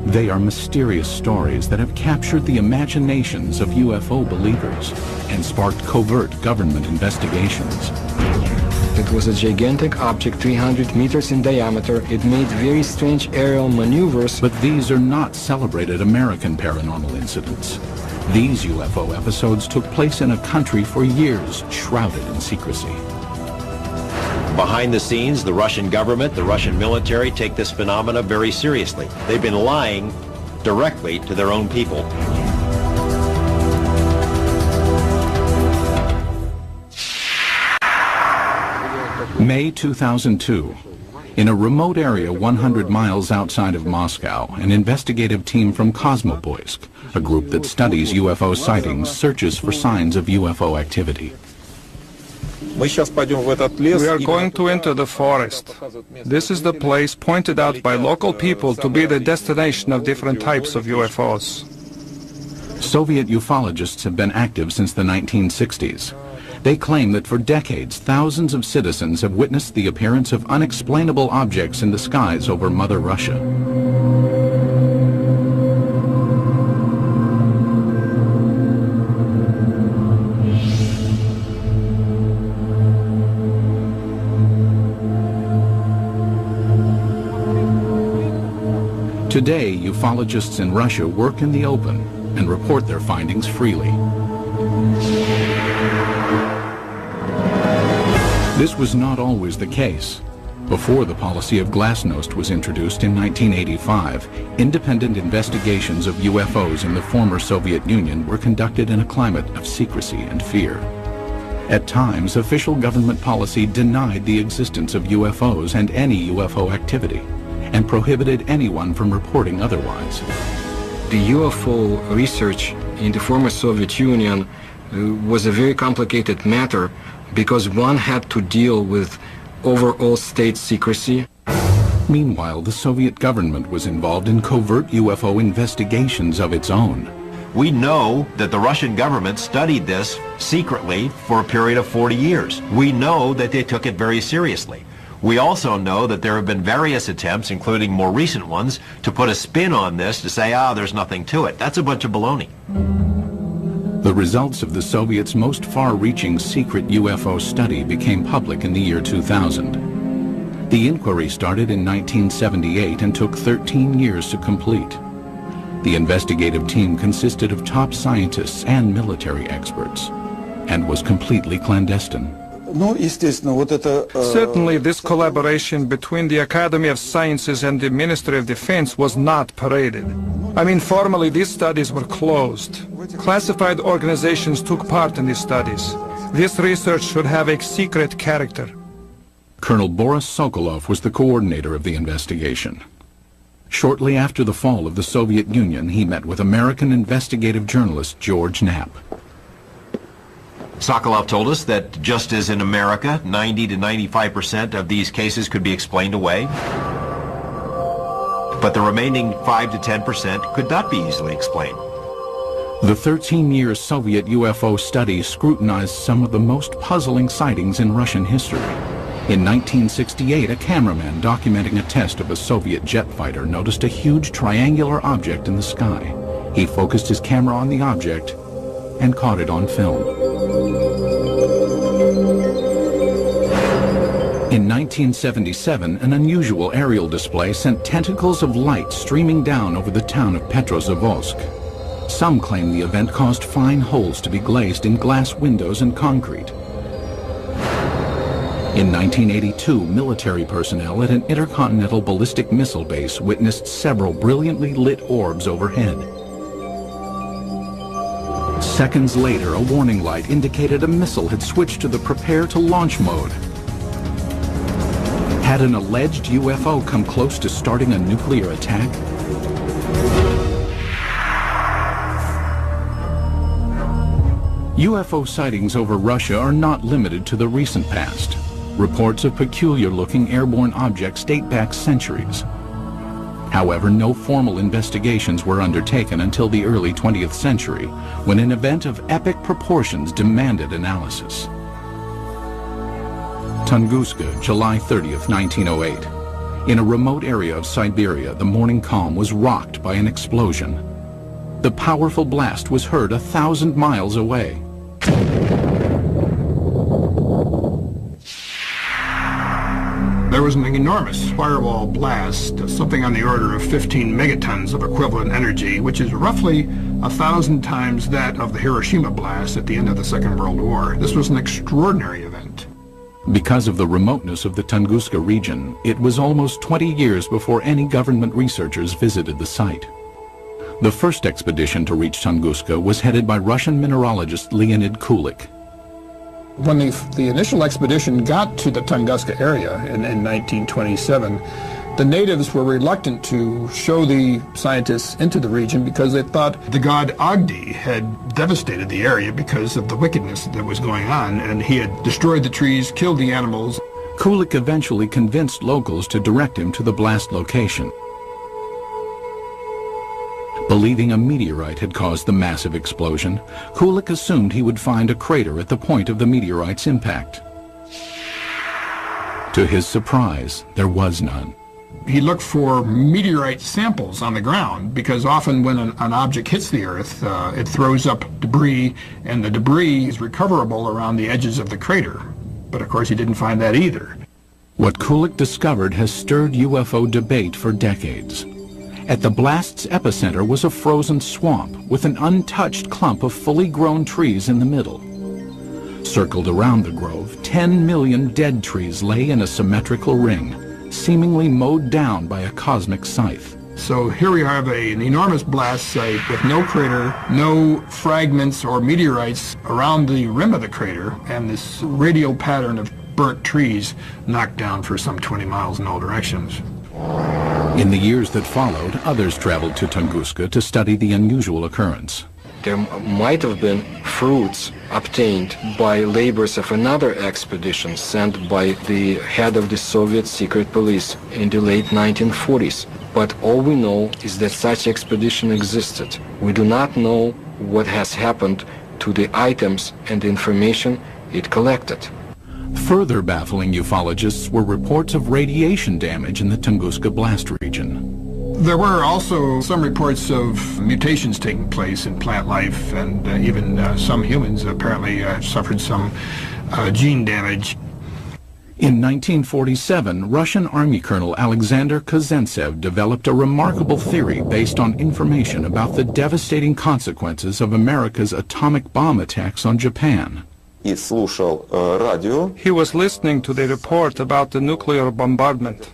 They are mysterious stories that have captured the imaginations of UFO believers and sparked covert government investigations. It was a gigantic object 300 meters in diameter. It made very strange aerial maneuvers. But these are not celebrated American paranormal incidents. These UFO episodes took place in a country for years, shrouded in secrecy. Behind the scenes, the Russian government, the Russian military take this phenomena very seriously. They've been lying directly to their own people. May 2002. In a remote area 100 miles outside of Moscow, an investigative team from Kosmopoisk, a group that studies UFO sightings, searches for signs of UFO activity. We are going to enter the forest. This is the place pointed out by local people to be the destination of different types of UFOs. Soviet ufologists have been active since the 1960s. They claim that for decades, thousands of citizens have witnessed the appearance of unexplainable objects in the skies over Mother Russia. Today, ufologists in Russia work in the open and report their findings freely. This was not always the case. Before the policy of glasnost was introduced in 1985, independent investigations of UFOs in the former Soviet Union were conducted in a climate of secrecy and fear. At times, official government policy denied the existence of UFOs and any UFO activity, and prohibited anyone from reporting otherwise. The UFO research in the former Soviet Union was a very complicated matter because one had to deal with overall state secrecy. Meanwhile, the Soviet government was involved in covert UFO investigations of its own. We know that the Russian government studied this secretly for a period of 40 years. We know that they took it very seriously. We also know that there have been various attempts, including more recent ones, to put a spin on this to say, there's nothing to it. That's a bunch of baloney. The results of the Soviets' most far-reaching secret UFO study became public in the year 2000. The inquiry started in 1978 and took 13 years to complete. The investigative team consisted of top scientists and military experts, and was completely clandestine. Certainly, this collaboration between the Academy of Sciences and the Ministry of Defense was not paraded. I mean, formally, these studies were closed. Classified organizations took part in these studies. This research should have a secret character. Colonel Boris Sokolov was the coordinator of the investigation. Shortly after the fall of the Soviet Union, he met with American investigative journalist George Knapp. Sokolov told us that just as in America, 90 to 95% of these cases could be explained away, but the remaining 5 to 10% could not be easily explained. The 13-year Soviet UFO study scrutinized some of the most puzzling sightings in Russian history. In 1968, a cameraman documenting a test of a Soviet jet fighter noticed a huge triangular object in the sky. He focused his camera on the object and caught it on film. In 1977, an unusual aerial display sent tentacles of light streaming down over the town of Petrozavodsk. Some claim the event caused fine holes to be glazed in glass windows and concrete. In 1982, military personnel at an intercontinental ballistic missile base witnessed several brilliantly lit orbs overhead. Seconds later, a warning light indicated a missile had switched to the prepare to launch mode. Had an alleged UFO come close to starting a nuclear attack? UFO sightings over Russia are not limited to the recent past. Reports of peculiar-looking airborne objects date back centuries. However, no formal investigations were undertaken until the early 20th century, when an event of epic proportions demanded analysis. Tunguska, July 30th, 1908. In a remote area of Siberia, the morning calm was rocked by an explosion. The powerful blast was heard 1,000 miles away. There was an enormous firewall blast, something on the order of 15 megatons of equivalent energy, which is roughly 1,000 times that of the Hiroshima blast at the end of the Second World War. This was an extraordinary event. Because of the remoteness of the Tunguska region, it was almost 20 years before any government researchers visited the site. The first expedition to reach Tunguska was headed by Russian mineralogist Leonid Kulik. When the initial expedition got to the Tunguska area in 1927, the natives were reluctant to show the scientists into the region because they thought the god Agdi had devastated the area because of the wickedness that was going on, and he had destroyed the trees, killed the animals. Kulik eventually convinced locals to direct him to the blast location. Believing a meteorite had caused the massive explosion, Kulik assumed he would find a crater at the point of the meteorite's impact. To his surprise, there was none. He looked for meteorite samples on the ground because often when an object hits the Earth, it throws up debris, and the debris is recoverable around the edges of the crater. But of course he didn't find that either. What Kulik discovered has stirred UFO debate for decades. At the blast's epicenter was a frozen swamp with an untouched clump of fully grown trees in the middle. Circled around the grove, 10 million dead trees lay in a symmetrical ring, seemingly mowed down by a cosmic scythe. So here we have an enormous blast site with no crater, no fragments or meteorites around the rim of the crater, and this radial pattern of burnt trees knocked down for some 20 miles in all directions. In the years that followed, others traveled to Tunguska to study the unusual occurrence. There might have been fruits obtained by labors of another expedition sent by the head of the Soviet secret police in the late 1940s. But all we know is that such expedition existed. We do not know what has happened to the items and the information it collected. Further baffling ufologists were reports of radiation damage in the Tunguska blast region. There were also some reports of mutations taking place in plant life, and even some humans apparently suffered some gene damage. In 1947, Russian Army Colonel Alexander Kazantsev developed a remarkable theory based on information about the devastating consequences of America's atomic bomb attacks on Japan. He was listening to the report about the nuclear bombardment.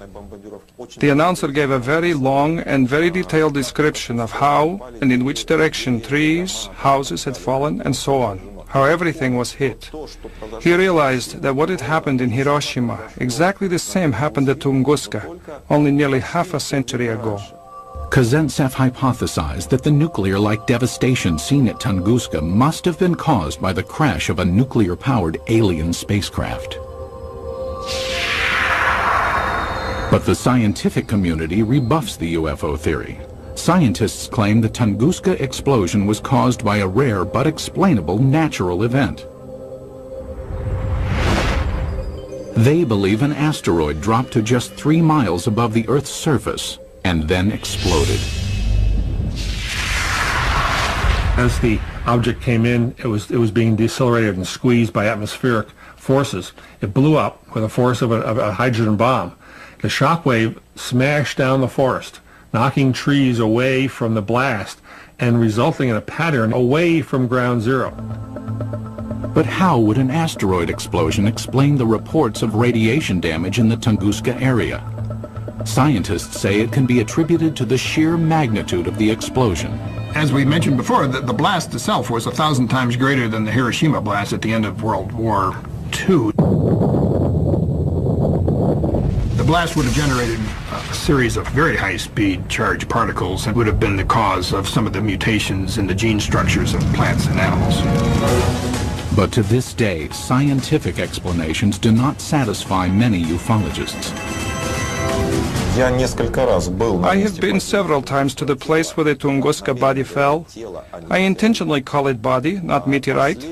The announcer gave a very long and very detailed description of how and in which direction trees, houses had fallen, and so on, how everything was hit. He realized that what had happened in Hiroshima, exactly the same happened at Tunguska, only nearly half a century ago. Kazantsev hypothesized that the nuclear-like devastation seen at Tunguska must have been caused by the crash of a nuclear-powered alien spacecraft. But the scientific community rebuffs the UFO theory. Scientists claim the Tunguska explosion was caused by a rare but explainable natural event. They believe an asteroid dropped to just 3 miles above the Earth's surface and then exploded. As the object came in, it was being decelerated and squeezed by atmospheric forces. It blew up with the force of a hydrogen bomb. The shock wave smashed down the forest, knocking trees away from the blast and resulting in a pattern away from ground zero. But how would an asteroid explosion explain the reports of radiation damage in the Tunguska area? Scientists say it can be attributed to the sheer magnitude of the explosion. As we mentioned before, the blast itself was 1,000 times greater than the Hiroshima blast at the end of World War II. The blast would have generated a series of very high-speed charged particles and would have been the cause of some of the mutations in the gene structures of plants and animals. But to this day, scientific explanations do not satisfy many ufologists. I have been several times to the place where the Tunguska body fell. I intentionally call it body, not meteorite.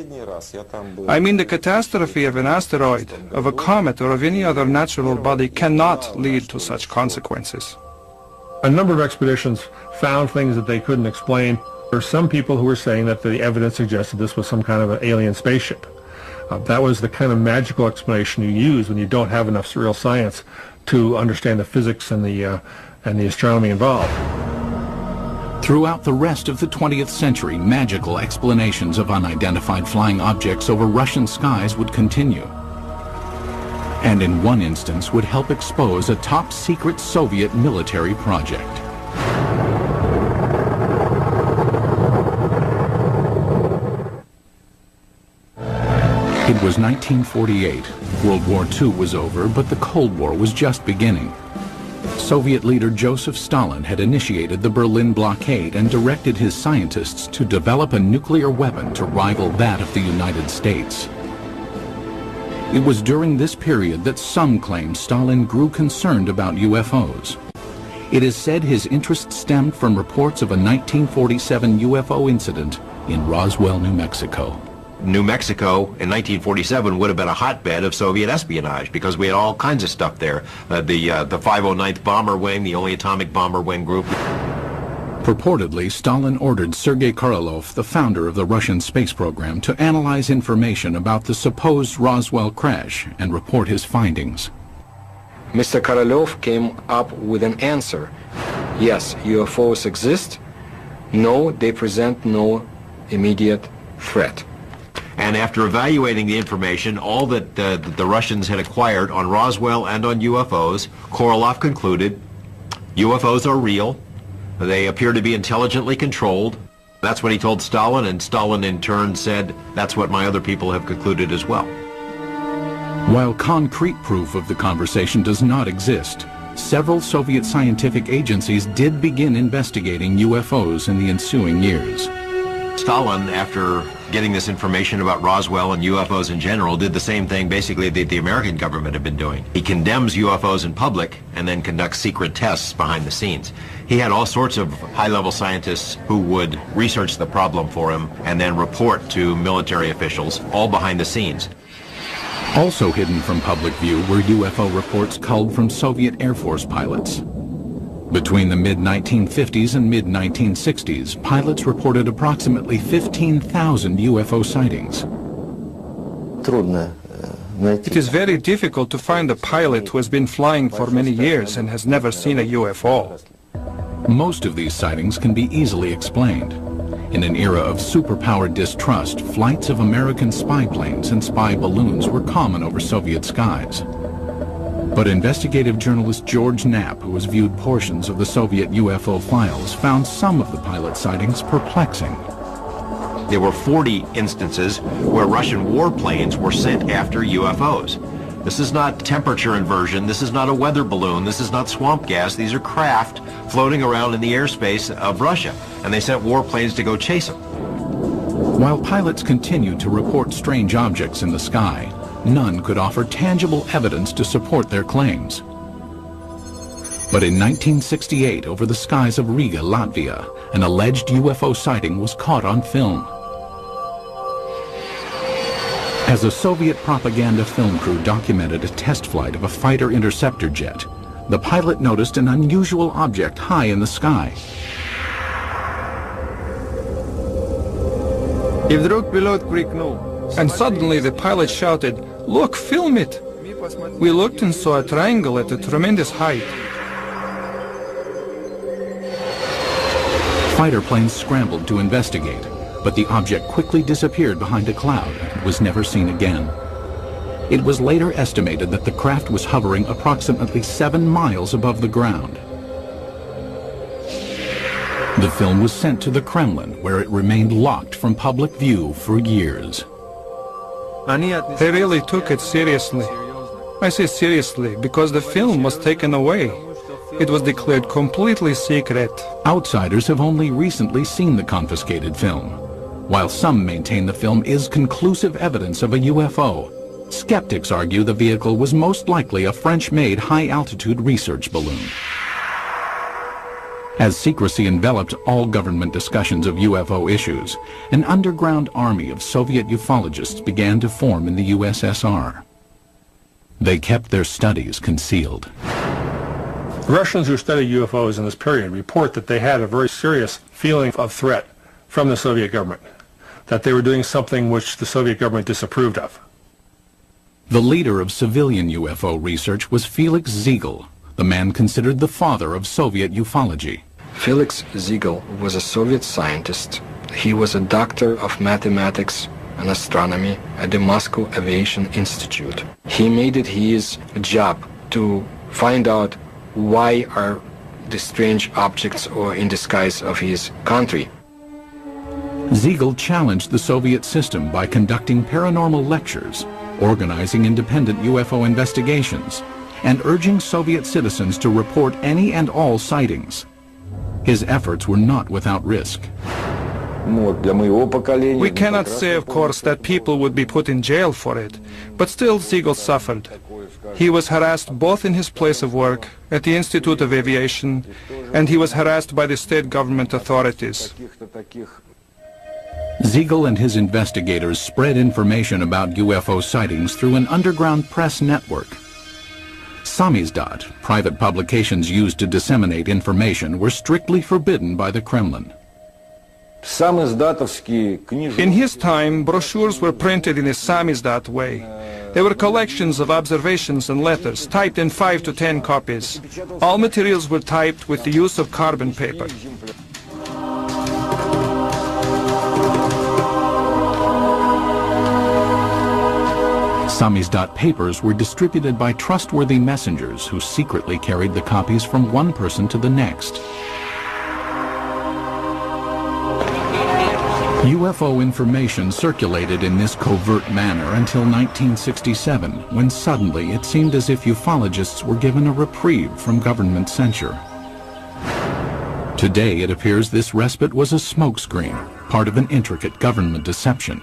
I mean, the catastrophe of an asteroid, of a comet, or of any other natural body cannot lead to such consequences. A number of expeditions found things that they couldn't explain. There are some people who were saying that the evidence suggested this was some kind of an alien spaceship. That was the kind of magical explanation you use when you don't have enough real science to understand the physics and the astronomy involved. Throughout the rest of the 20th century, magical explanations of unidentified flying objects over Russian skies would continue. And in one instance would help expose a top-secret Soviet military project. It was 1948. World War II was over, but the Cold War was just beginning. Soviet leader Joseph Stalin had initiated the Berlin blockade and directed his scientists to develop a nuclear weapon to rival that of the United States. It was during this period that some claim Stalin grew concerned about UFOs. It is said his interest stemmed from reports of a 1947 UFO incident in Roswell, New Mexico. New Mexico in 1947 would have been a hotbed of Soviet espionage because we had all kinds of stuff there. The 509th Bomber Wing, the only atomic bomber wing group. Purportedly, Stalin ordered Sergei Korolev, the founder of the Russian space program, to analyze information about the supposed Roswell crash and report his findings. Mr. Korolev came up with an answer. Yes, UFOs exist. No, they present no immediate threat. And after evaluating the information, all that the Russians had acquired on Roswell and on UFOs, Korolev concluded UFOs are real. They appear to be intelligently controlled. That's what he told Stalin, and Stalin in turn said, that's what my other people have concluded as well. While concrete proof of the conversation does not exist, several Soviet scientific agencies did begin investigating UFOs in the ensuing years. Stalin, after getting this information about Roswell and UFOs in general, did the same thing basically that the American government had been doing. He condemns UFOs in public and then conducts secret tests behind the scenes. He had all sorts of high-level scientists who would research the problem for him and then report to military officials, all behind the scenes. Also hidden from public view were UFO reports culled from Soviet Air Force pilots. Between the mid-1950s and mid-1960s, pilots reported approximately 15,000 UFO sightings. It is very difficult to find a pilot who has been flying for many years and has never seen a UFO. Most of these sightings can be easily explained. In an era of superpower distrust, flights of American spy planes and spy balloons were common over Soviet skies. But investigative journalist George Knapp, who has viewed portions of the Soviet UFO files, found some of the pilot sightings perplexing. There were 40 instances where Russian warplanes were sent after UFOs. This is not temperature inversion, this is not a weather balloon, this is not swamp gas, these are craft floating around in the airspace of Russia, and they sent warplanes to go chase them. While pilots continued to report strange objects in the sky, none could offer tangible evidence to support their claims. But in 1968, over the skies of Riga, Latvia, an alleged UFO sighting was caught on film. As a Soviet propaganda film crew documented a test flight of a fighter interceptor jet, the pilot noticed an unusual object high in the sky. And suddenly the pilot shouted, "Look, film it!" We looked and saw a triangle at a tremendous height. Fighter planes scrambled to investigate, but the object quickly disappeared behind a cloud and was never seen again. It was later estimated that the craft was hovering approximately 7 miles above the ground. The film was sent to the Kremlin, where it remained locked from public view for years. They really took it seriously. I say seriously because the film was taken away. It was declared completely secret. Outsiders have only recently seen the confiscated film. While some maintain the film is conclusive evidence of a UFO, skeptics argue the vehicle was most likely a French-made high-altitude research balloon. As secrecy enveloped all government discussions of UFO issues, an underground army of Soviet ufologists began to form in the USSR. They kept their studies concealed. Russians who study UFOs in this period report that they had a very serious feeling of threat from the Soviet government, that they were doing something which the Soviet government disapproved of. The leader of civilian UFO research was Felix Ziegel, the man considered the father of Soviet ufology. Felix Ziegel was a Soviet scientist. He was a doctor of mathematics and astronomy at the Moscow Aviation Institute. He made it his job to find out why are the strange objects or in the skies of his country. Ziegel challenged the Soviet system by conducting paranormal lectures, organizing independent UFO investigations, and urging Soviet citizens to report any and all sightings. His efforts were not without risk. We cannot say, of course, that people would be put in jail for it, but still Ziegel suffered. He was harassed both in his place of work, at the Institute of Aviation, and he was harassed by the state government authorities. Ziegel and his investigators spread information about UFO sightings through an underground press network. Samizdat, private publications used to disseminate information, were strictly forbidden by the Kremlin. In his time, brochures were printed in a samizdat way. They were collections of observations and letters, typed in 5 to 10 copies. All materials were typed with the use of carbon paper. Samizdat papers were distributed by trustworthy messengers who secretly carried the copies from one person to the next. UFO information circulated in this covert manner until 1967, when suddenly it seemed as if ufologists were given a reprieve from government censure. Today it appears this respite was a smokescreen, part of an intricate government deception.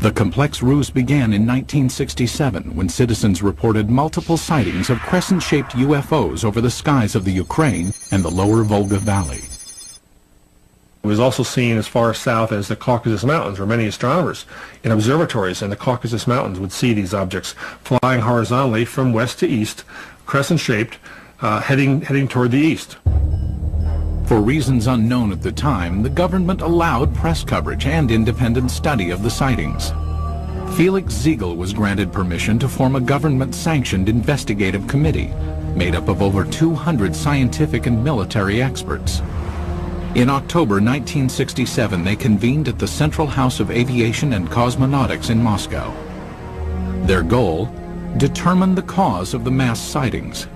The complex ruse began in 1967 when citizens reported multiple sightings of crescent-shaped UFOs over the skies of the Ukraine and the lower Volga Valley. It was also seen as far south as the Caucasus Mountains, where many astronomers in observatories in the Caucasus Mountains would see these objects flying horizontally from west to east, crescent-shaped, heading toward the east. For reasons unknown at the time, the government allowed press coverage and independent study of the sightings. Felix Ziegel was granted permission to form a government-sanctioned investigative committee made up of over 200 scientific and military experts. In October 1967, they convened at the Central House of Aviation and Cosmonautics in Moscow. Their goal? Determine the cause of the mass sightings.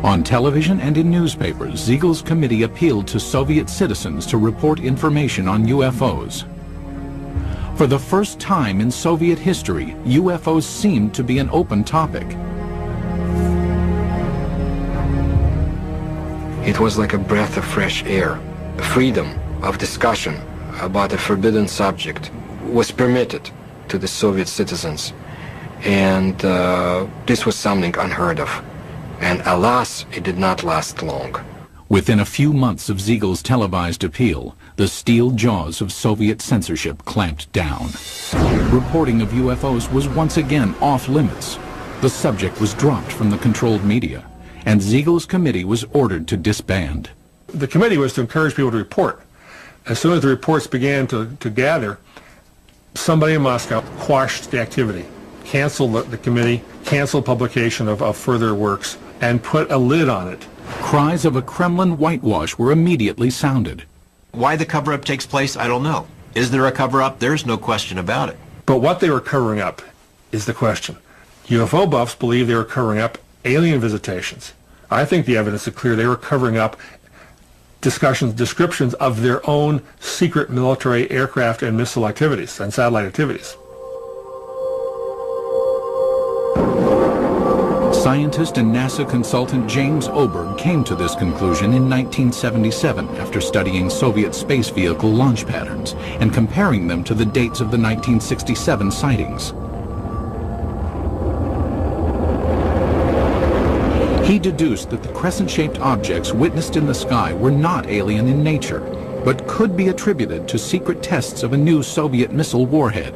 On television and in newspapers, Ziegel's committee appealed to Soviet citizens to report information on UFOs. For the first time in Soviet history, UFOs seemed to be an open topic. It was like a breath of fresh air. Freedom of discussion about a forbidden subject was permitted to the Soviet citizens, and this was something unheard of. And alas, it did not last long. Within a few months of Ziegel's televised appeal, the steel jaws of Soviet censorship clamped down. Reporting of UFOs was once again off limits. The subject was dropped from the controlled media, and Ziegel's committee was ordered to disband. The committee was to encourage people to report. As soon as the reports began to gather, somebody in Moscow quashed the activity, canceled the committee, canceled publication of further works, and put a lid on it. Cries of a Kremlin whitewash were immediately sounded. Why the cover-up takes place, I don't know. Is there a cover-up? There's no question about it. But what they were covering up is the question. UFO buffs believe they were covering up alien visitations. I think the evidence is clear they were covering up descriptions of their own secret military aircraft and missile activities and satellite activities. Scientist and NASA consultant James Oberg came to this conclusion in 1977 after studying Soviet space vehicle launch patterns and comparing them to the dates of the 1967 sightings. He deduced that the crescent-shaped objects witnessed in the sky were not alien in nature, but could be attributed to secret tests of a new Soviet missile warhead.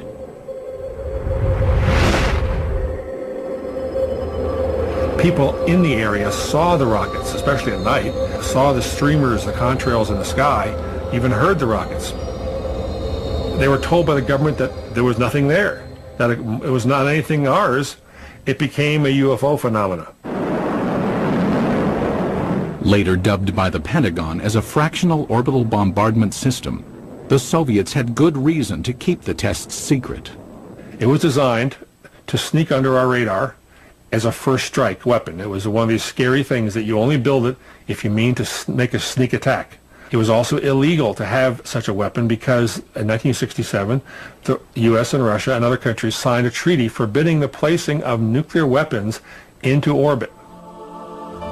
People in the area saw the rockets, especially at night, saw the streamers, the contrails in the sky, even heard the rockets. They were told by the government that there was nothing there, that it was not anything ours. It became a UFO phenomena. Later dubbed by the Pentagon as a fractional orbital bombardment system, the Soviets had good reason to keep the tests secret. It was designed to sneak under our radar as a first strike weapon. It was one of these scary things that you only build it if you mean to make a sneak attack. It was also illegal to have such a weapon because in 1967, the U.S. and Russia and other countries signed a treaty forbidding the placing of nuclear weapons into orbit.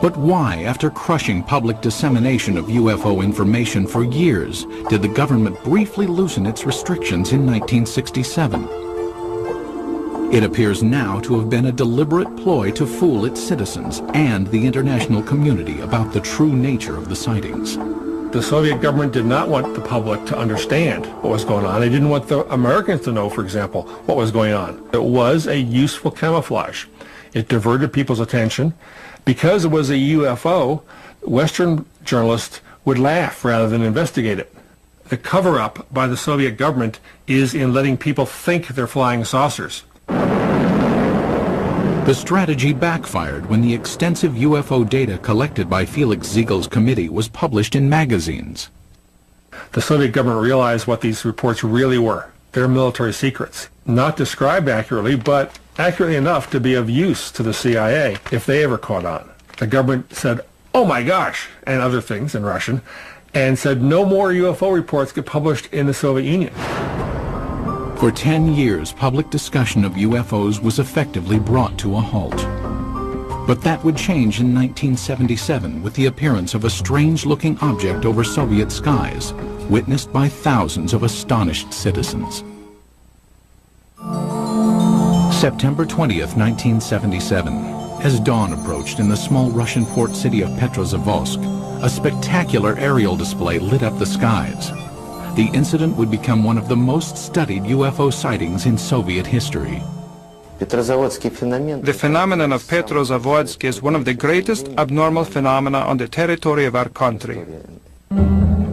But why, after crushing public dissemination of UFO information for years, did the government briefly loosen its restrictions in 1967? It appears now to have been a deliberate ploy to fool its citizens and the international community about the true nature of the sightings. The Soviet government did not want the public to understand what was going on. They didn't want the Americans to know, for example, what was going on. It was a useful camouflage. It diverted people's attention. Because it was a UFO, Western journalists would laugh rather than investigate it. The cover-up by the Soviet government is in letting people think they're flying saucers. The strategy backfired when the extensive UFO data collected by Felix Ziegel's committee was published in magazines. The Soviet government realized what these reports really were. They're military secrets. Not described accurately, but accurately enough to be of use to the CIA if they ever caught on. The government said, "Oh my gosh," and other things in Russian, and said no more UFO reports get published in the Soviet Union. For 10 years, public discussion of UFOs was effectively brought to a halt. But that would change in 1977 with the appearance of a strange-looking object over Soviet skies, witnessed by thousands of astonished citizens. September 20th, 1977. As dawn approached in the small Russian port city of Petrozavodsk, a spectacular aerial display lit up the skies. The incident would become one of the most studied UFO sightings in Soviet history. The phenomenon of Petrozavodsk is one of the greatest abnormal phenomena on the territory of our country.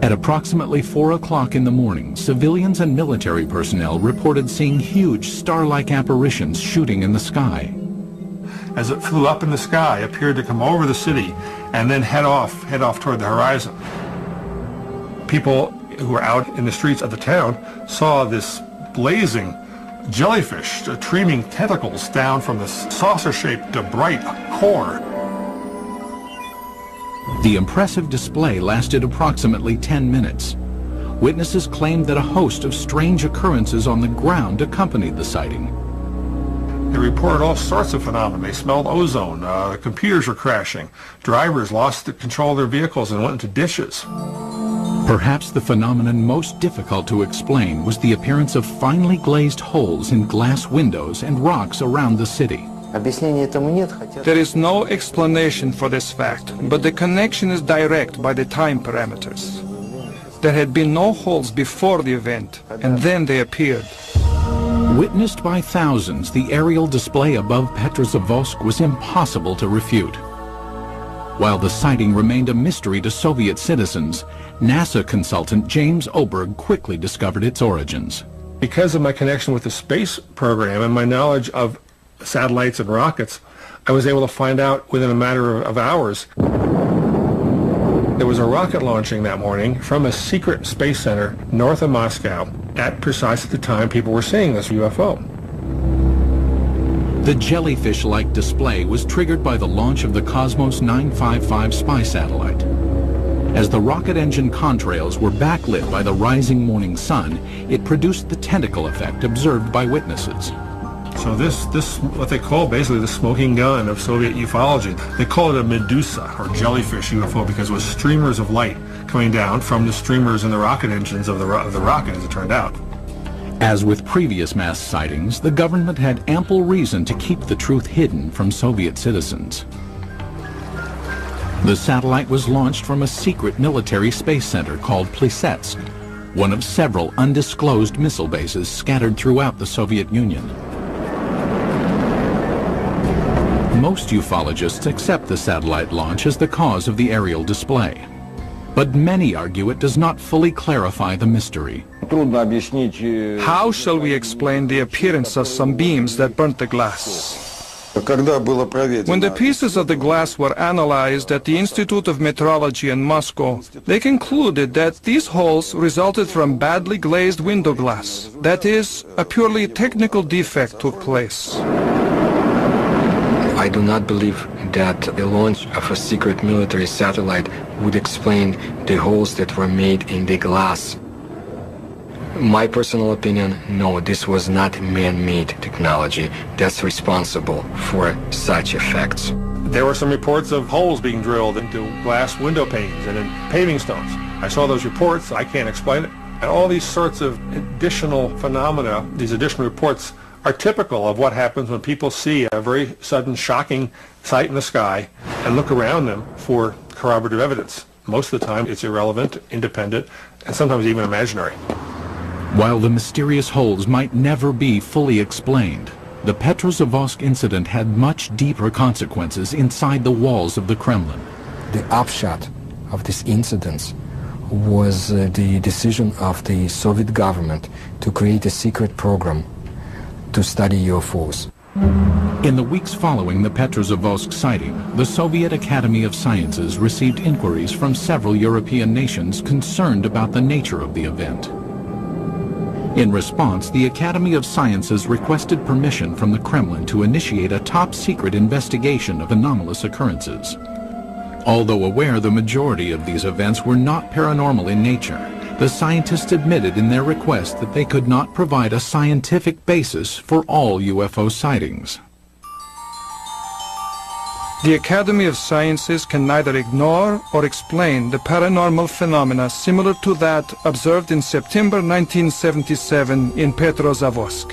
At approximately 4 o'clock in the morning, civilians and military personnel reported seeing huge star-like apparitions shooting in the sky. As it flew up in the sky, appeared to come over the city and then head off toward the horizon. People who were out in the streets of the town saw this blazing jellyfish streaming tentacles down from the saucer-shaped bright core. The impressive display lasted approximately 10 minutes. Witnesses claimed that a host of strange occurrences on the ground accompanied the sighting. They reported all sorts of phenomena. They smelled ozone, computers were crashing, drivers lost control of their vehicles and went into ditches. Perhaps the phenomenon most difficult to explain was the appearance of finely glazed holes in glass windows and rocks around the city. There is no explanation for this fact, but the connection is direct by the time parameters. There had been no holes before the event, and then they appeared. Witnessed by thousands, the aerial display above Petrozavodsk was impossible to refute. While the sighting remained a mystery to Soviet citizens, NASA consultant James Oberg quickly discovered its origins. Because of my connection with the space program and my knowledge of satellites and rockets, I was able to find out within a matter of hours. There was a rocket launching that morning from a secret space center north of Moscow at precisely the time people were seeing this UFO. The jellyfish-like display was triggered by the launch of the Cosmos 955 spy satellite. As the rocket engine contrails were backlit by the rising morning sun, it produced the tentacle effect observed by witnesses. So this what they call basically the smoking gun of Soviet ufology. They call it a Medusa, or jellyfish UFO, because it was streamers of light coming down from the streamers in the rocket engines of the rocket, as it turned out. As with previous mass sightings, the government had ample reason to keep the truth hidden from Soviet citizens. The satellite was launched from a secret military space center called Plesetsk, one of several undisclosed missile bases scattered throughout the Soviet Union. Most ufologists accept the satellite launch as the cause of the aerial display, but many argue it does not fully clarify the mystery. How shall we explain the appearance of some beams that burnt the glass? When the pieces of the glass were analyzed at the Institute of Metrology in Moscow, they concluded that these holes resulted from badly glazed window glass. That is, a purely technical defect took place. I do not believe that the launch of a secret military satellite would explain the holes that were made in the glass. My personal opinion, no, this was not man-made technology that's responsible for such effects. There were some reports of holes being drilled into glass window panes and in paving stones. I saw those reports. I can't explain it. And all these sorts of additional phenomena, these additional reports, are typical of what happens when people see a very sudden, shocking sight in the sky and look around them for corroborative evidence. Most of the time, it's irrelevant, independent, and sometimes even imaginary. While the mysterious holes might never be fully explained, the Petrozavodsk incident had much deeper consequences inside the walls of the Kremlin. The upshot of this incident was the decision of the Soviet government to create a secret program to study UFOs. In the weeks following the Petrozavodsk sighting, the Soviet Academy of Sciences received inquiries from several European nations concerned about the nature of the event. In response, the Academy of Sciences requested permission from the Kremlin to initiate a top-secret investigation of anomalous occurrences. Although aware the majority of these events were not paranormal in nature, the scientists admitted in their request that they could not provide a scientific basis for all UFO sightings. The Academy of Sciences can neither ignore or explain the paranormal phenomena similar to that observed in September 1977 in Petrozavodsk.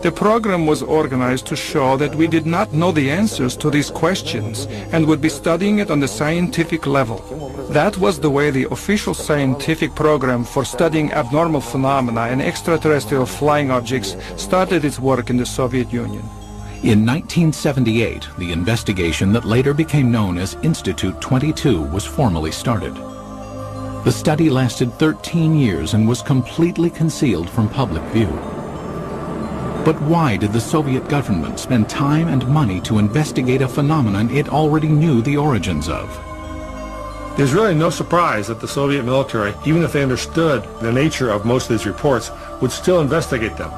The program was organized to show that we did not know the answers to these questions and would be studying it on the scientific level. That was the way the official scientific program for studying abnormal phenomena and extraterrestrial flying objects started its work in the Soviet Union. In 1978, the investigation that later became known as Institute 22 was formally started. The study lasted 13 years and was completely concealed from public view. But why did the Soviet government spend time and money to investigate a phenomenon it already knew the origins of? There's really no surprise that the Soviet military, even if they understood the nature of most of these reports, would still investigate them.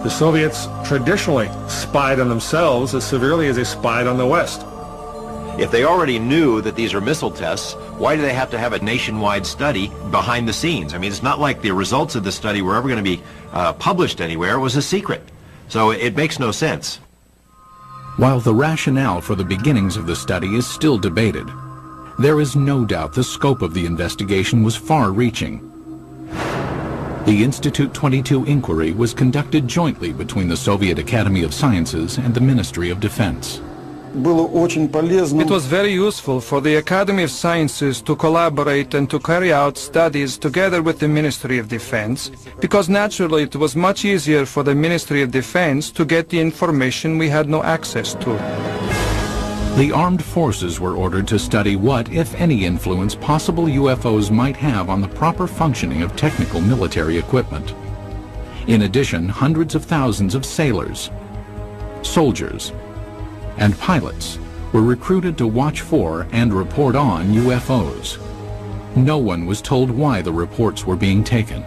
The Soviets traditionally spied on themselves as severely as they spied on the West. If they already knew that these are missile tests, why do they have to have a nationwide study behind the scenes? I mean, it's not like the results of the study were ever going to be published anywhere. It was a secret. So it makes no sense. While the rationale for the beginnings of the study is still debated, there is no doubt the scope of the investigation was far-reaching. The Institute 22 inquiry was conducted jointly between the Soviet Academy of Sciences and the Ministry of Defense. It was very useful for the Academy of Sciences to collaborate and to carry out studies together with the Ministry of Defense, because naturally it was much easier for the Ministry of Defense to get the information we had no access to. The armed forces were ordered to study what, if any, influence possible UFOs might have on the proper functioning of technical military equipment. In addition, hundreds of thousands of sailors, soldiers, and pilots were recruited to watch for and report on UFOs. No one was told why the reports were being taken.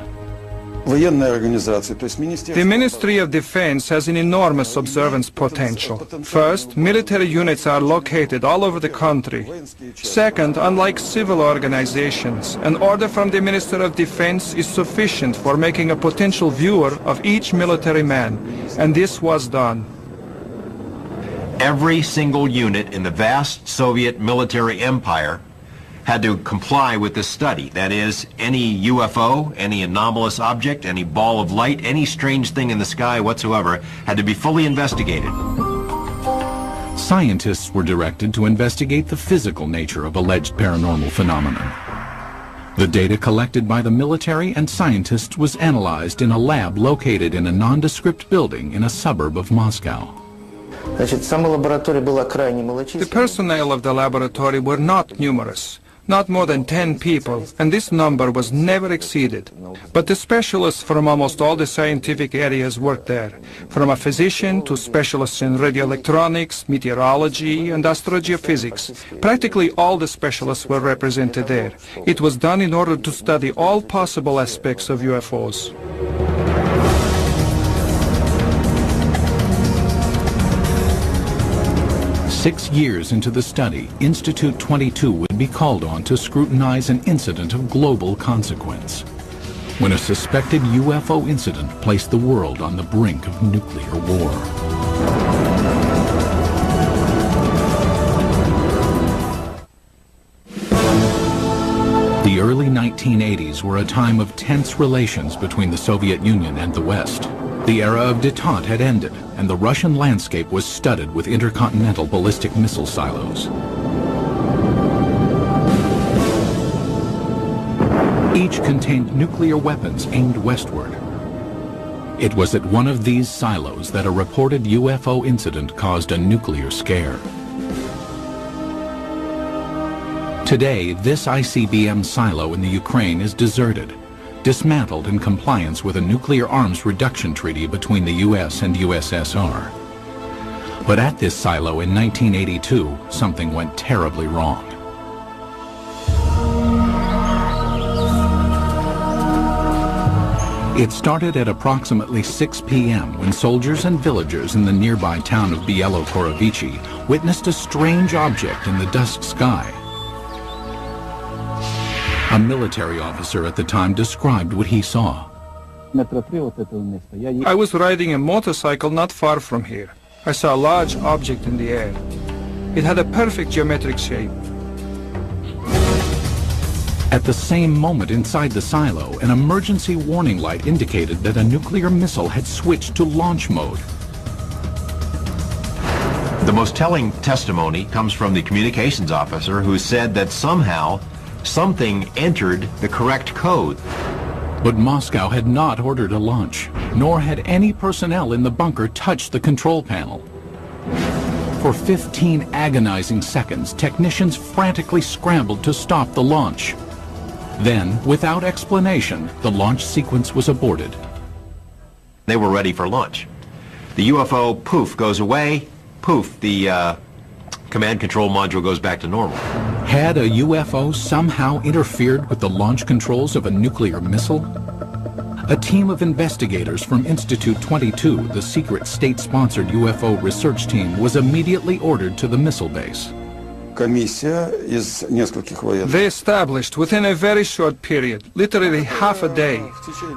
The Ministry of Defense has an enormous observance potential. First, military units are located all over the country. Second, unlike civil organizations, an order from the Minister of Defense is sufficient for making a potential viewer of each military man, and this was done. Every single unit in the vast Soviet military empire had to comply with this study. That is, any UFO, any anomalous object, any ball of light, any strange thing in the sky whatsoever had to be fully investigated. Scientists were directed to investigate the physical nature of alleged paranormal phenomenon. The data collected by the military and scientists was analyzed in a lab located in a nondescript building in a suburb of Moscow. The personnel of the laboratory were not numerous, not more than 10 people, and this number was never exceeded. But the specialists from almost all the scientific areas worked there, from a physician to specialists in radioelectronics, meteorology, and astrogeophysics. Practically all the specialists were represented there. It was done in order to study all possible aspects of UFOs. Six years into the study, Institute 22 would be called on to scrutinize an incident of global consequence, when a suspected UFO incident placed the world on the brink of nuclear war. The early 1980s were a time of tense relations between the Soviet Union and the West. The era of détente had ended, and the Russian landscape was studded with intercontinental ballistic missile silos. Each contained nuclear weapons aimed westward. It was at one of these silos that a reported UFO incident caused a nuclear scare. Today, this ICBM silo in the Ukraine is deserted, dismantled in compliance with a nuclear arms reduction treaty between the U.S. and USSR. But at this silo in 1982, something went terribly wrong. It started at approximately 6 p.m. when soldiers and villagers in the nearby town of Bielo-Korovichi witnessed a strange object in the dusk sky. A military officer at the time described what he saw. I was riding a motorcycle not far from here. I saw a large object in the air. It had a perfect geometric shape. At the same moment inside the silo, an emergency warning light indicated that a nuclear missile had switched to launch mode. The most telling testimony comes from the communications officer who said that somehow something entered the correct code. But Moscow had not ordered a launch, nor had any personnel in the bunker touched the control panel. For 15 agonizing seconds, technicians frantically scrambled to stop the launch. Then, without explanation, the launch sequence was aborted. They were ready for launch. The UFO, poof, goes away. Poof, the command control module goes back to normal. Had a UFO somehow interfered with the launch controls of a nuclear missile? A team of investigators from Institute 22, the secret state-sponsored UFO research team, was immediately ordered to the missile base. They established within a very short period, literally half a day,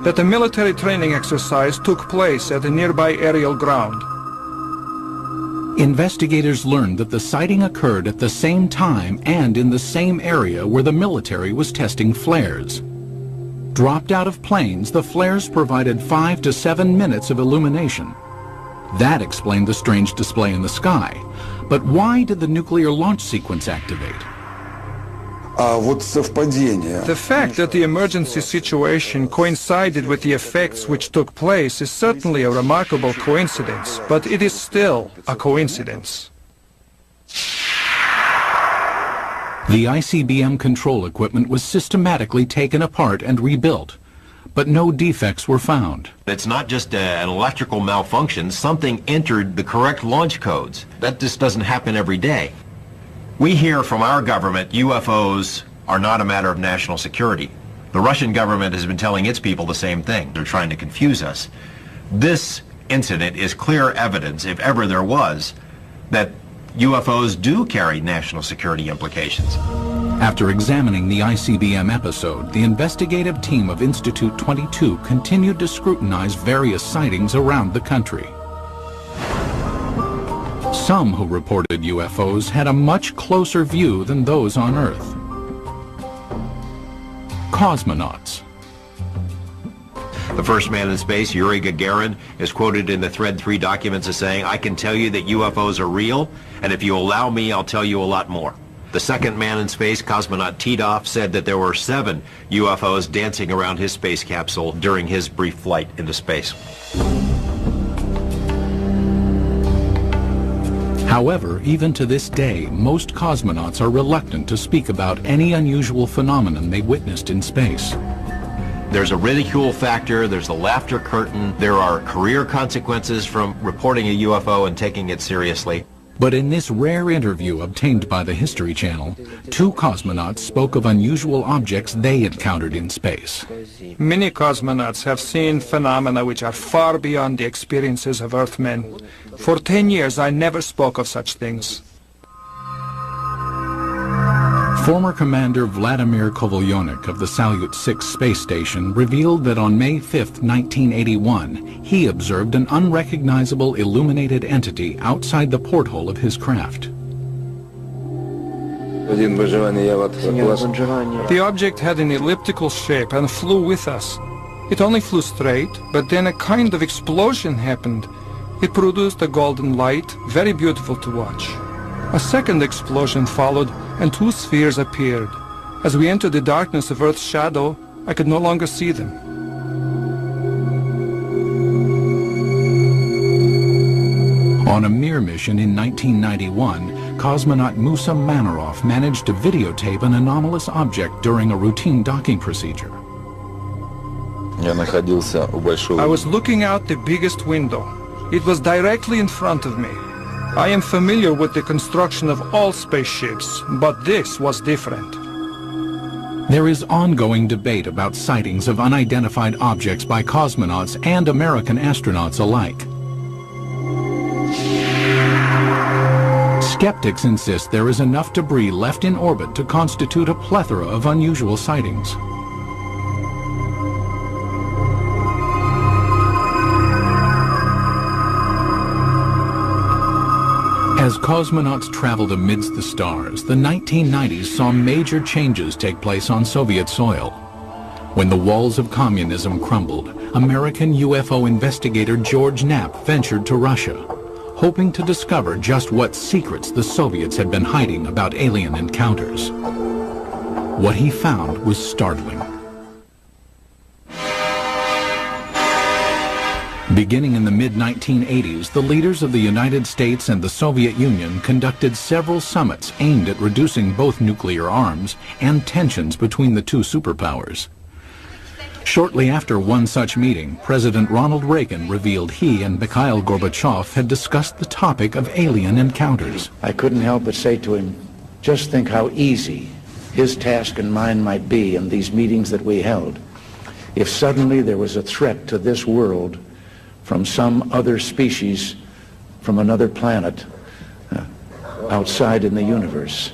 that a military training exercise took place at a nearby aerial ground. Investigators learned that the sighting occurred at the same time and in the same area where the military was testing flares. Dropped out of planes, the flares provided 5 to 7 minutes of illumination. That explained the strange display in the sky. But why did the nuclear launch sequence activate? The fact that the emergency situation coincided with the effects which took place is certainly a remarkable coincidence, but it is still a coincidence. The ICBM control equipment was systematically taken apart and rebuilt, but no defects were found. It's not just an electrical malfunction. Something entered the correct launch codes. That just doesn't happen every day. We hear from our government UFOs are not a matter of national security. The Russian government has been telling its people the same thing. They're trying to confuse us. This incident is clear evidence, if ever there was, that UFOs do carry national security implications. After examining the ICBM episode, the investigative team of Institute 22 continued to scrutinize various sightings around the country. Some who reported UFOs had a much closer view than those on Earth. Cosmonauts. The first man in space, Yuri Gagarin, is quoted in the Thread 3 documents as saying, "I can tell you that UFOs are real, and if you allow me, I'll tell you a lot more." The second man in space, cosmonaut Titov, said that there were 7 UFOs dancing around his space capsule during his brief flight into space. However, even to this day, most cosmonauts are reluctant to speak about any unusual phenomenon they witnessed in space. There's a ridicule factor, there's a laughter curtain, there are career consequences from reporting a UFO and taking it seriously. But in this rare interview obtained by the History Channel, 2 cosmonauts spoke of unusual objects they encountered in space. Many cosmonauts have seen phenomena which are far beyond the experiences of Earthmen. For 10 years, I never spoke of such things. Former Commander Vladimir Kovalyonik of the Salyut 6 space station revealed that on May 5, 1981, he observed an unrecognizable illuminated entity outside the porthole of his craft. The object had an elliptical shape and flew with us. It only flew straight, but then a kind of explosion happened. It produced a golden light, very beautiful to watch. A second explosion followed, and 2 spheres appeared. As we entered the darkness of Earth's shadow, I could no longer see them. On a Mir mission in 1991, cosmonaut Musa Manarov managed to videotape an anomalous object during a routine docking procedure. I was looking out the biggest window. It was directly in front of me. I am familiar with the construction of all spaceships, but this was different. There is ongoing debate about sightings of unidentified objects by cosmonauts and American astronauts alike. Skeptics insist there is enough debris left in orbit to constitute a plethora of unusual sightings. As cosmonauts traveled amidst the stars, the 1990s saw major changes take place on Soviet soil. When the walls of communism crumbled, American UFO investigator George Knapp ventured to Russia, hoping to discover just what secrets the Soviets had been hiding about alien encounters. What he found was startling. Beginning in the mid-1980s, the leaders of the United States and the Soviet Union conducted several summits aimed at reducing both nuclear arms and tensions between the 2 superpowers. Shortly after one such meeting, President Ronald Reagan revealed he and Mikhail Gorbachev had discussed the topic of alien encounters. I couldn't help but say to him, just think how easy his task and mine might be in these meetings that we held if suddenly there was a threat to this world from some other species, from another planet, outside in the universe.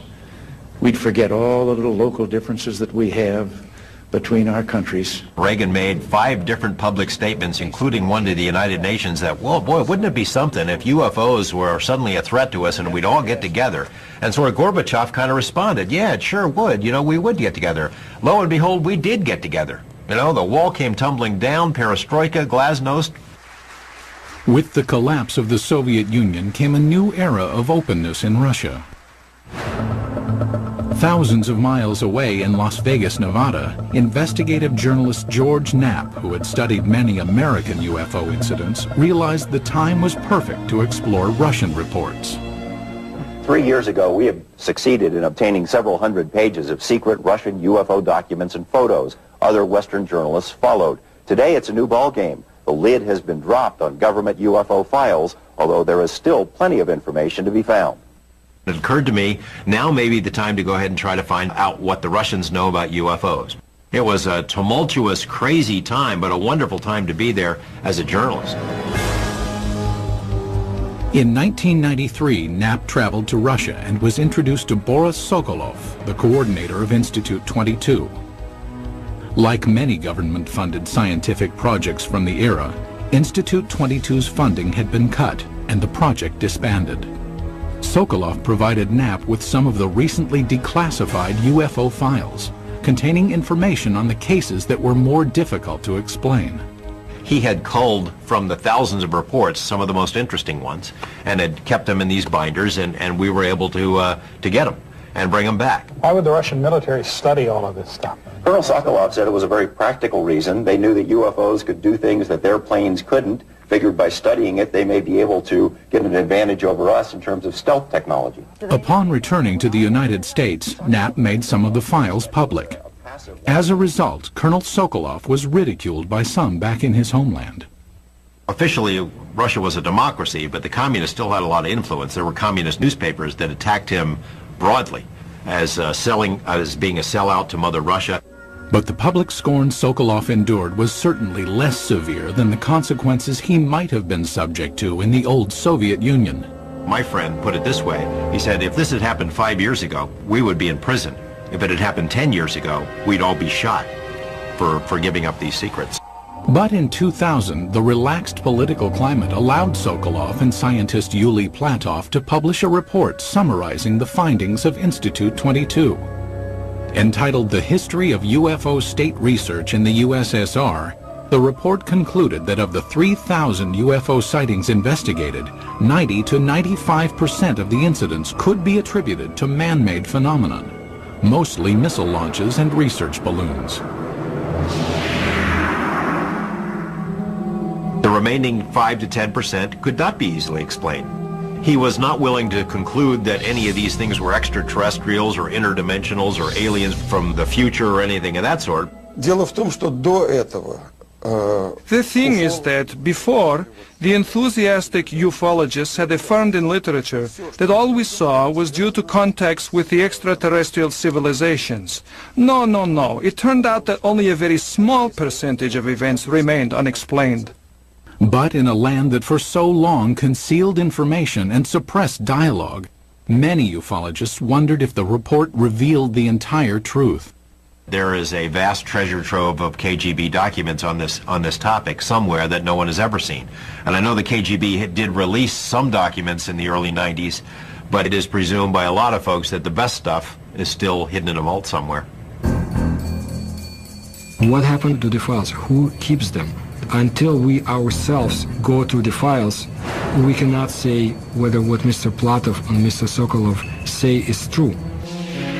We'd forget all the little local differences that we have between our countries. Reagan made 5 different public statements, including one to the United Nations, that, well, boy, wouldn't it be something if UFOs were suddenly a threat to us and we'd all get together? And sort of Gorbachev kind of responded, yeah, it sure would. You know, we would get together. Lo and behold, we did get together. You know, the wall came tumbling down, perestroika, glasnost. With the collapse of the Soviet Union came a new era of openness in Russia. Thousands of miles away in Las Vegas, Nevada, investigative journalist George Knapp, who had studied many American UFO incidents, realized the time was perfect to explore Russian reports. 3 years ago, we have succeeded in obtaining several hundred pages of secret Russian UFO documents and photos. Other Western journalists followed. Today, it's a new ballgame. The lid has been dropped on government UFO files, although there is still plenty of information to be found. It occurred to me, now may be the time to go ahead and try to find out what the Russians know about UFOs. It was a tumultuous, crazy time, but a wonderful time to be there as a journalist. In 1993, Knapp traveled to Russia and was introduced to Boris Sokolov, the coordinator of Institute 22. Like many government-funded scientific projects from the era, Institute 22's funding had been cut and the project disbanded. Sokolov provided Knapp with some of the recently declassified UFO files, containing information on the cases that were more difficult to explain. he had culled from the thousands of reports some of the most interesting ones and had kept them in these binders, and we were able to get them and bring them back. Why would the Russian military study all of this stuff? Colonel Sokolov said it was a very practical reason. They knew that UFOs could do things that their planes couldn't. Figured by studying it, they may be able to get an advantage over us in terms of stealth technology. Upon returning to the United States, Knapp made some of the files public. As a result, Colonel Sokolov was ridiculed by some back in his homeland. Officially, Russia was a democracy, but the communists still had a lot of influence. There were communist newspapers that attacked him broadly as being a sellout to Mother Russia. But the public scorn Sokolov endured was certainly less severe than the consequences he might have been subject to in the old Soviet Union. My friend put it this way. He said, if this had happened 5 years ago, we would be in prison. If it had happened 10 years ago, we'd all be shot for giving up these secrets. But in 2000, the relaxed political climate allowed Sokolov and scientist Yuli Platov to publish a report summarizing the findings of Institute 22. Entitled The History of UFO State Research in the USSR, the report concluded that of the 3,000 UFO sightings investigated, 90 to 95% of the incidents could be attributed to man-made phenomenon, mostly missile launches and research balloons. The remaining 5 to 10% could not be easily explained. He was not willing to conclude that any of these things were extraterrestrials or interdimensionals or aliens from the future or anything of that sort. The thing is that before, the enthusiastic ufologists had affirmed in literature that all we saw was due to contacts with the extraterrestrial civilizations. No. It turned out that only a very small percentage of events remained unexplained. But in a land that for so long concealed information and suppressed dialogue, many ufologists wondered if the report revealed the entire truth. There is a vast treasure trove of KGB documents on this topic somewhere that no one has ever seen. And I know the KGB did release some documents in the early 90s, but it is presumed by a lot of folks that the best stuff is still hidden in a vault somewhere. What happened to the files? Who keeps them? Until we ourselves go through the files, we cannot say whether what Mr. Platov and Mr. Sokolov say is true.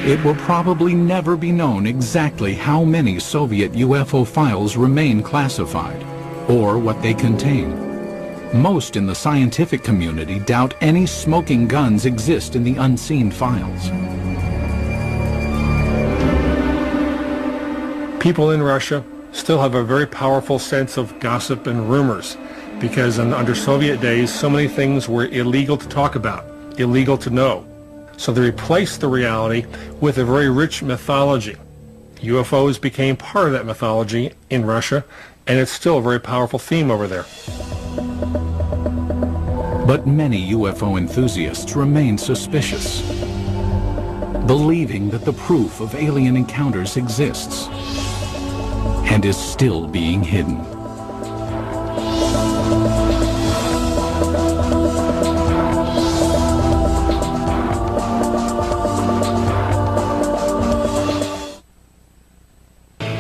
It will probably never be known exactly how many Soviet UFO files remain classified, or what they contain. Most in the scientific community doubt any smoking guns exist in the unseen files. People in Russia still have a very powerful sense of gossip and rumors, because under Soviet days, so many things were illegal to talk about, illegal to know. So they replaced the reality with a very rich mythology. UFOs became part of that mythology in Russia, and it's still a very powerful theme over there. But many UFO enthusiasts remain suspicious, believing that the proof of alien encounters exists and is still being hidden.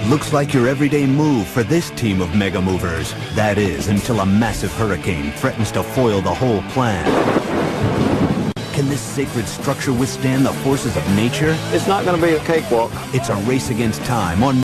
Looks like your everyday move for this team of mega movers. That is, until a massive hurricane threatens to foil the whole plan. Can this sacred structure withstand the forces of nature? It's not going to be a cakewalk. It's a race against time on